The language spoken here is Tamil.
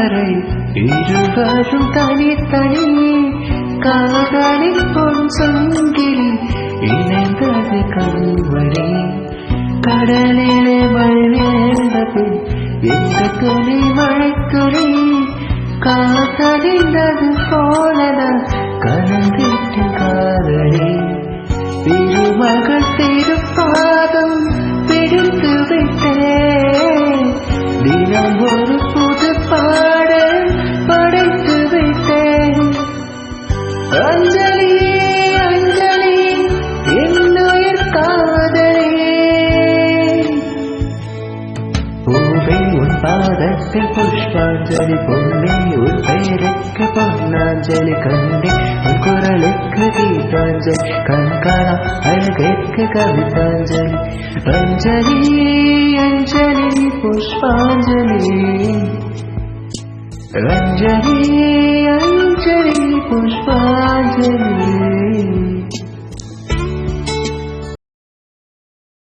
வரை இருவரும் தனித்தனி காதலின் பொன் சங்கிலி இணைந்தது கண்வழி கடலிலே மழைந்தது எந்த துணி மழைத்துளி காதலிந்தது போலதான் கலந்திட்டு காதலி திருமகள் திருப்பாதம் பிடித்து விட்டேன் தினம் ஒரு புது பாடல் படைத்து விட்டேன் அஞ்சலி அஞ்சலி என்னுயிர் காதலே பூவே உன் பாதத்தில் புஷ்பாஞ்சலி பொன்னே உன் பெயருக்கு பொன்னாஞ்சலி கண்டே உன் குரலுக்கு கீதாஞ்சலி கண்காணா அழகிற்கு கவிதாஞ்சலி அஞ்சலி அஞ்சலி புஷ்பாஞ்சலி அஞ்சலி